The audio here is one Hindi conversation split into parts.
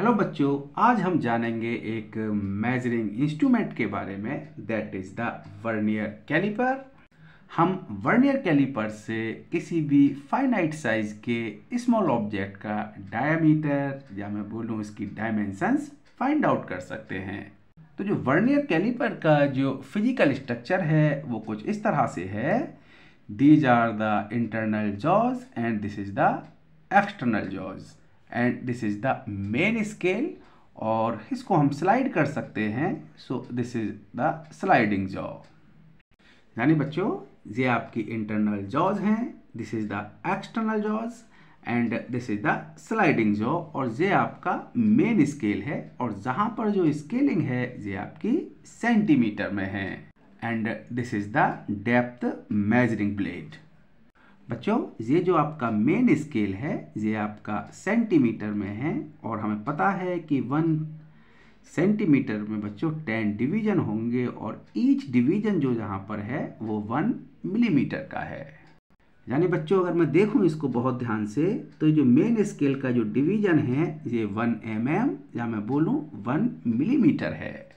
हेलो बच्चों, आज हम जानेंगे एक मेजरिंग इंस्ट्रूमेंट के बारे में, that is the vernier caliper. हम वर्नियर कैलिपर से किसी भी फाइनाइट साइज के स्मॉल ऑब्जेक्ट का डायमीटर या मैं बोलूँ इसकी डायमेंशंस फाइंड आउट कर सकते हैं। तो जो वर्नियर कैलिपर का जो फिजिकल स्ट्रक्चर है वो कुछ इस तरह से है। These are the internal jaws and this is the external jaws and this is the main scale, और इसको हम स्लाइड कर सकते हैं। So this is the sliding jaw. यानी बच्चों, ये आपकी इंटरनल जॉज हैं, this is the external jaws and this is the sliding jaw, और ये आपका मेन स्केल है, और जहां पर जो स्केलिंग है ये आपकी सेंटीमीटर में है। And this is the depth measuring blade. बच्चों, ये जो आपका मेन स्केल है ये आपका सेंटीमीटर में है, और हमें पता है कि 1 सेंटीमीटर में बच्चों 10 डिवीजन होंगे, और ईच डिवीजन जो यहाँ पर है वो 1 मिलीमीटर का है। यानी बच्चों, अगर मैं देखूं इसको बहुत ध्यान से, तो जो मेन स्केल का जो डिवीजन है ये 1 mm या मैं बोलूं 1 मिलीमीटर है।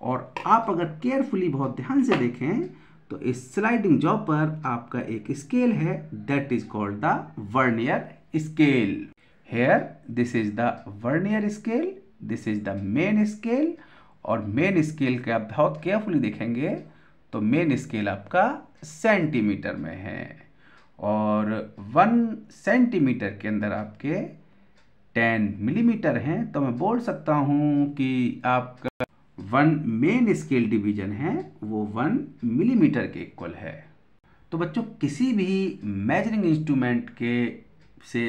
और आप अगर केयरफुली बहुत ध्यान से देखें तो इस स्लाइडिंग जॉ पर आपका एक स्केल है, that is called the vernier scale. Here this is the vernier scale, this is the main scale, और मेन स्केल के आप बहुत केयरफुली देखेंगे तो मेन स्केल आपका सेंटीमीटर में है, और 1 सेंटीमीटर के अंदर आपके 10 मिलीमीटर हैं। तो मैं बोल सकता हूं कि आपका 1 मेन स्केल डिवीजन है वो 1 मिलीमीटर के इक्वल है। तो बच्चों, किसी भी मेजरिंग इंस्ट्रूमेंट के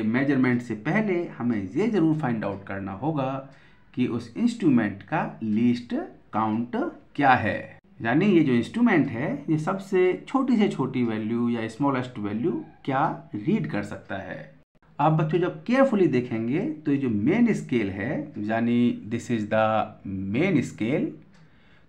मेजरमेंट से पहले हमें ये जरूर फाइंड आउट करना होगा कि उस इंस्ट्रूमेंट का लीस्ट काउंट क्या है। यानी ये जो इंस्ट्रूमेंट है ये सबसे छोटी से छोटी वैल्यू या स्मॉलेस्ट वैल्यू क्या रीड कर सकता है। आप बच्चों जब केयरफुली देखेंगे तो ये जो मेन स्केल है, यानी this is the main scale,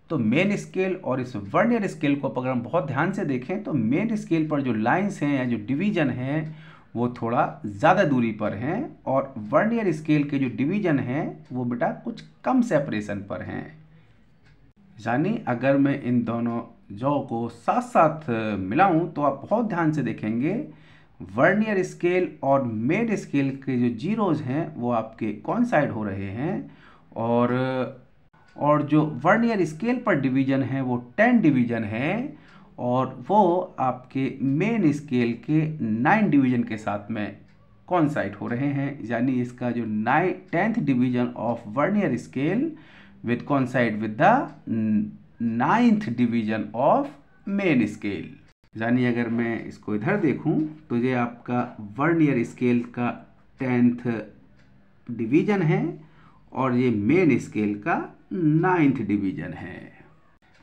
तो मेन स्केल और इस वर्नियर स्केल को अगर हम बहुत ध्यान से देखें तो मेन स्केल पर जो लाइंस हैं या जो डिवीजन हैं वो थोड़ा ज़्यादा दूरी पर हैं, और वर्नियर स्केल के जो डिवीजन हैं वो बेटा कुछ कम सेपरेशन पर हैं। यानी अगर मैं इन दोनों जॉ को साथ साथ मिलाऊं तो आप बहुत ध्यान से देखेंगे वर्नियर स्केल और मेन स्केल के जो जीरोज हैं वो आपके कॉइंसाइड हो रहे हैं, और जो वर्नियर स्केल पर डिवीजन है वो 10 डिवीजन है, और वो आपके मेन स्केल के 9 डिवीजन के साथ में कॉइंसाइड हो रहे हैं। यानी इसका जो 10th division of vernier scale with coincide with the 9th division of main scale. यानी अगर मैं इसको इधर देखूं तो ये आपका वर्नियर स्केल का 10th डिवीजन है, और ये मेन स्केल का 9th डिवीजन है।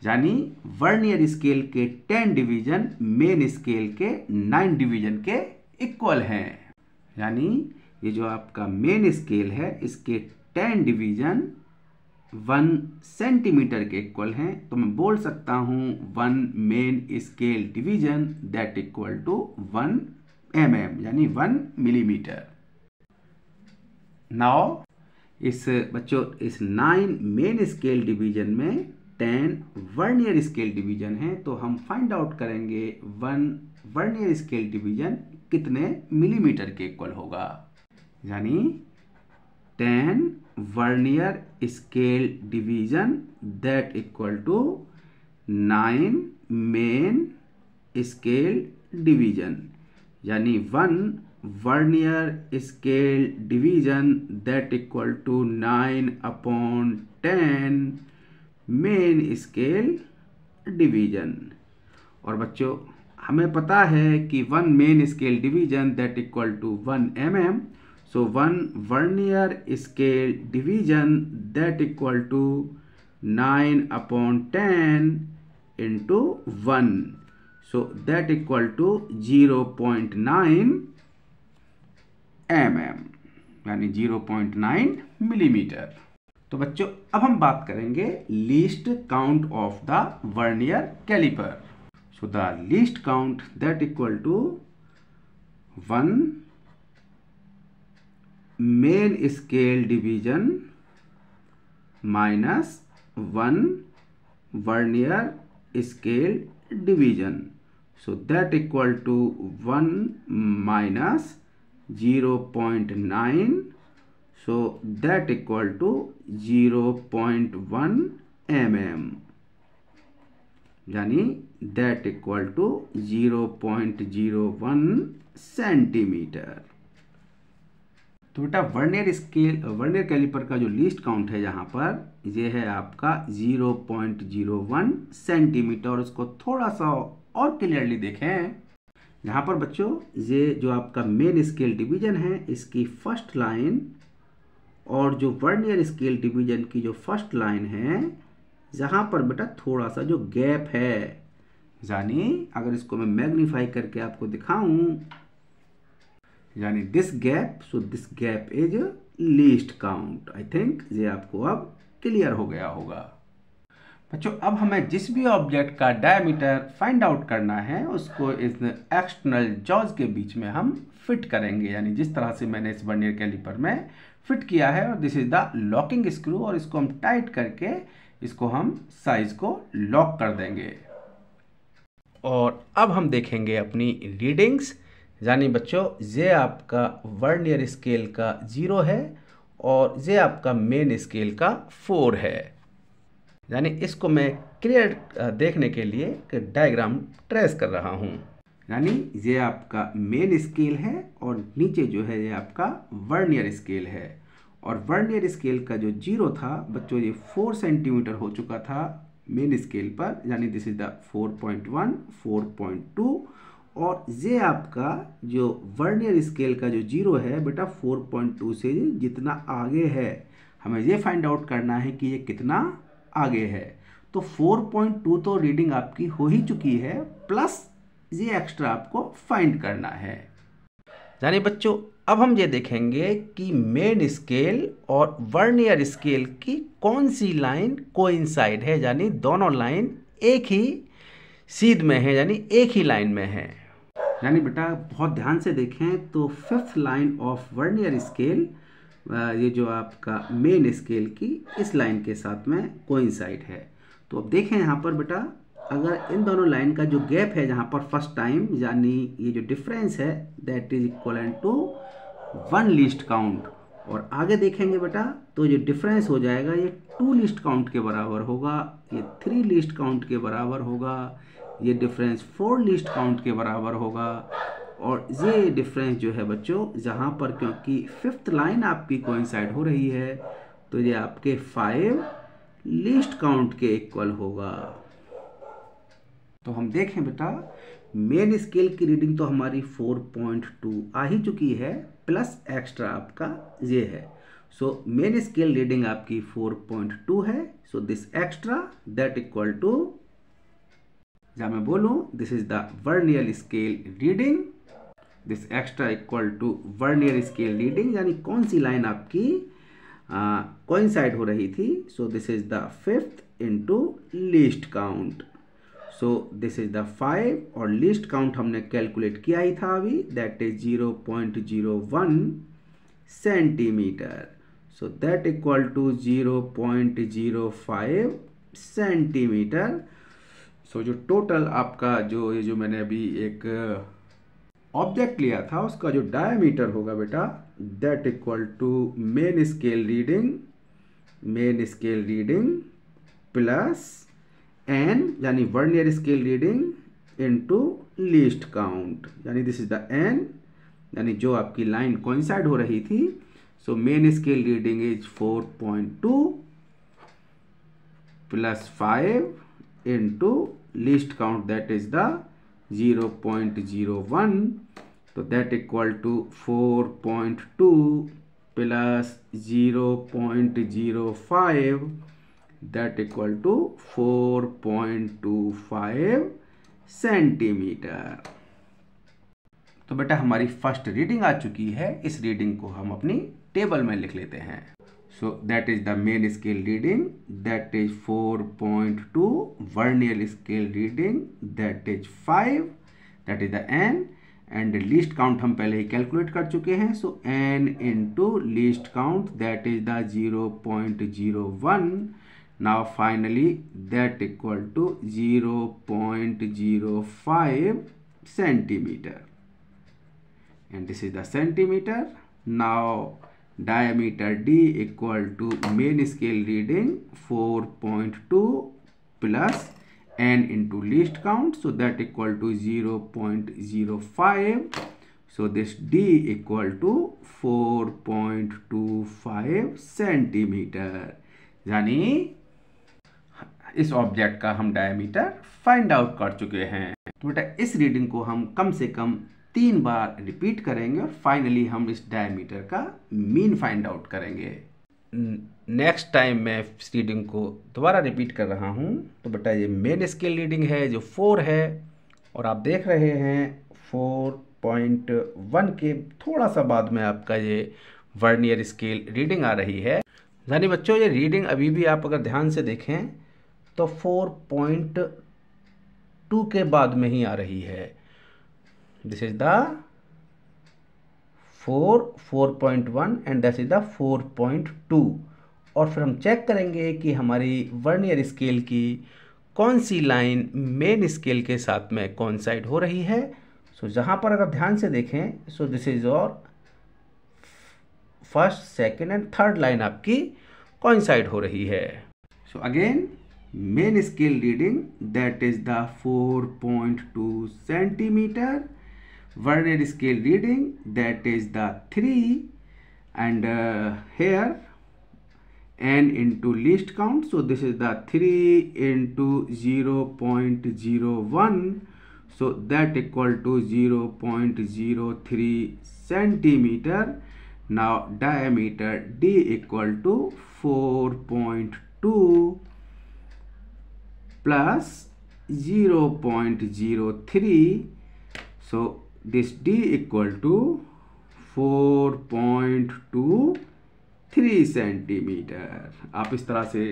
यानी वर्नियर स्केल के 10 डिवीजन मेन स्केल के 9 डिवीजन के इक्वल हैं। यानी ये जो आपका मेन स्केल है इसके 10 डिवीजन 1 सेंटीमीटर के इक्वल हैं, तो मैं बोल सकता हूं 1 main scale division that equal to 1 mm यानी 1 मिलीमीटर। नाउ इस 9 मेन स्केल डिवीजन में 10 वर्नियर स्केल डिवीजन है, तो हम फाइंड आउट करेंगे 1 वर्नियर स्केल डिवीजन कितने मिलीमीटर के इक्वल होगा। यानी 10 vernier scale division that equal to 9 main scale division, यानी 1 vernier scale division that equal to 9/10 main scale division. और बच्चों, हमें पता है कि 1 main scale division that equal to 1 mm, so 1 vernier scale division that equal to 9/10 into 1, so that equal to 0.9 mm यानी 0.9 मिलीमीटर। तो बच्चों, अब हम बात करेंगे least count of the vernier caliper. So the least count that equal to 1 main scale division minus 1 vernier scale division. So that equal to 1 minus 0.9. So that equal to 0.1 mm. यानी that equal to 0.01 सेंटीमीटर. तो बेटा वर्नियर कैलिपर का जो लीस्ट काउंट है यहाँ पर ये है आपका 0.01 सेंटीमीटर. और इसको थोड़ा सा और क्लियरली देखें. यहाँ पर बच्चों ये जो आपका मेन स्केल डिवीजन है इसकी फर्स्ट लाइन और जो वर्नियर स्केल डिवीजन की जो फर्स्ट लाइन है यहाँ पर बेटा थोड़ा सा जो गैप है, यानी अगर इसको मैं मैग्नीफाई करके आपको दिखाऊं, यानी this gap, so this gap is least count. I think ये आपको अब क्लियर हो गया होगा. बच्चों अब हमें जिस भी ऑब्जेक्ट का डायमीटर फाइंड आउट करना है उसको इस एक्सटर्नल जॉज के बीच में हम फिट करेंगे, यानी जिस तरह से मैंने इस वर्नियर कैलिपर में फिट किया है. और this is the locking screw और इसको हम टाइट करके इसको हम साइज को लॉक कर देंगे. और अब हम देखेंगे अपनी रीडिंग्स. यानी बच्चों ये आपका वर्नियर स्केल का 0 है और ये आपका मेन स्केल का 4 है. यानी इसको मैं क्लियर देखने के लिए डायग्राम ट्रेस कर रहा हूँ. यानी ये आपका मेन स्केल है और नीचे जो है ये आपका वर्नियर स्केल है. और वर्नियर स्केल का जो 0 था बच्चों ये 4 सेंटीमीटर हो चुका था मेन स्केल पर, यानी दिस इज द 4.1, 4.2. और ये आपका जो वर्नियर स्केल का जो 0 है बेटा 4.2 से जितना आगे है हमें ये फाइंड आउट करना है कि ये कितना आगे है. तो 4.2 तो रीडिंग आपकी हो ही चुकी है, प्लस ये एक्स्ट्रा आपको फाइंड करना है. यानी बच्चों अब हम ये देखेंगे कि मेन स्केल और वर्नियर स्केल की कौन सी लाइन कोइंसाइड है, यानी दोनों लाइन एक ही सीध में है, यानी एक ही लाइन में है. यानी बेटा बहुत ध्यान से देखें तो 5th line of vernier scale ये जो आपका मेन स्केल की इस लाइन के साथ में कोइंसाइड है. तो अब देखें यहाँ पर बेटा अगर इन दोनों लाइन का जो गैप है जहाँ पर फर्स्ट टाइम, यानी ये जो डिफरेंस है that is equal to 1 least count. और आगे देखेंगे बेटा तो जो डिफरेंस हो जाएगा ये 2 लीस्ट काउंट के बराबर होगा, ये 3 लीस्ट काउंट के बराबर होगा, ये डिफरेंस 4 लीस्ट काउंट के बराबर होगा. और ये डिफरेंस जो है बच्चों जहाँ पर क्योंकि 5th लाइन आपकी कोइंसाइड हो रही है तो ये आपके 5 लीस्ट काउंट के इक्वल होगा. तो हम देखें बेटा मेन स्केल की रीडिंग तो हमारी 4.2 आ ही चुकी है, प्लस एक्स्ट्रा आपका ये है. सो मेन स्केल रीडिंग आपकी 4.2 है. So this extra that equal to, या मैं बोलूं this is the vernier scale reading, this extra equal to vernier scale reading, यानी कौन सी लाइन आपकी कोइंसाइड हो रही थी. So this is the 5th into least count. So this is the 5 और लीस्ट काउंट हमने कैलकुलेट किया ही था अभी, that is 0.01 centimetre. So that equal to 0.05 centimetre. So जो टोटल आपका ये जो मैंने अभी एक ऑब्जेक्ट लिया था उसका जो डायमीटर होगा बेटा that equal to main scale reading plus N, यानी vernier scale reading into least count, यानी दिस इज द एन, यानी जो आपकी लाइन कोइंसाइड हो रही थी. So main scale reading is 4.2 plus 5 into least count that is the 0.01. तो that equal to 4.2 plus 0.05 that equal to 4.25 centimetre. तो बेटा हमारी फर्स्ट रीडिंग आ चुकी है. इस रीडिंग को हम अपनी टेबल में लिख लेते हैं. So that is the main scale reading, that is 4.2, vernier scale reading that is 5, that is the N, and least count हम पहले ही कैलकुलेट कर चुके हैं. So n into least count that is the 0.01. Now finally that equal to 0.05 centimeter, and this is the centimeter. Now diameter D equal to main scale reading 4.2 plus n into least count, so that equal to 0.05. so this D equal to 4.25 centimeter. यानी इस ऑब्जेक्ट का हम डायमीटर फाइंड आउट कर चुके हैं. तो बेटा इस रीडिंग को हम कम से कम 3 बार रिपीट करेंगे और फाइनली हम इस डायमीटर का मीन फाइंड आउट करेंगे. नेक्स्ट टाइम मैं इस रीडिंग को दोबारा रिपीट कर रहा हूँ. तो बेटा ये मेन स्केल रीडिंग है जो 4 है, और आप देख रहे हैं 4.1 के थोड़ा सा बाद में आपका ये वर्नियर स्केल रीडिंग आ रही है. यानी बच्चों ये रीडिंग अभी भी आप अगर ध्यान से देखें तो 4.2 के बाद में ही आ रही है. This is the 4.1 and this is the 4.2. और फिर हम चेक करेंगे कि हमारी वर्नियर स्केल की कौन सी लाइन मेन स्केल के साथ में कोइंसाइड हो रही है. सो जहाँ पर अगर ध्यान से देखें, सो this is your first, second and third line आपकी कोइंसाइड हो रही है. So again main scale reading that is the 4.2 centimeter. Vernier scale reading that is the 3, and here n into least count, so this is the 3 into 0.01, so that equal to 0.03 centimeter. Now diameter D equal to 4.2 plus 0.03, so this D equal to 4.23 centimeter. आप इस तरह से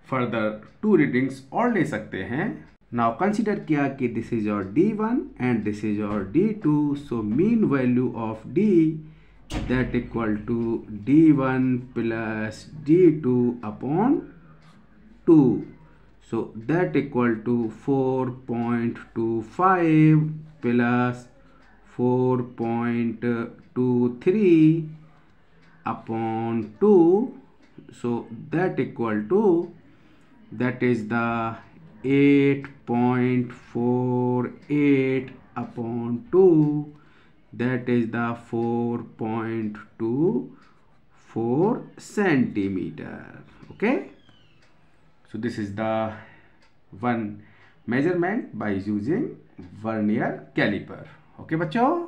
फर्दर 2 रीडिंग्स और ले सकते हैं. नाउ कंसीडर किया कि this is your D1 and this is your D2. So mean value of D that equal to D1 plus D2 upon 2. So that equal to 4.25 plus 4.23 upon 2. so that equal to, that is the 8.48 upon 2, that is the 4.24 centimeter. Okay, so this is the one measurement by using vernier caliper. Okay बच्चों.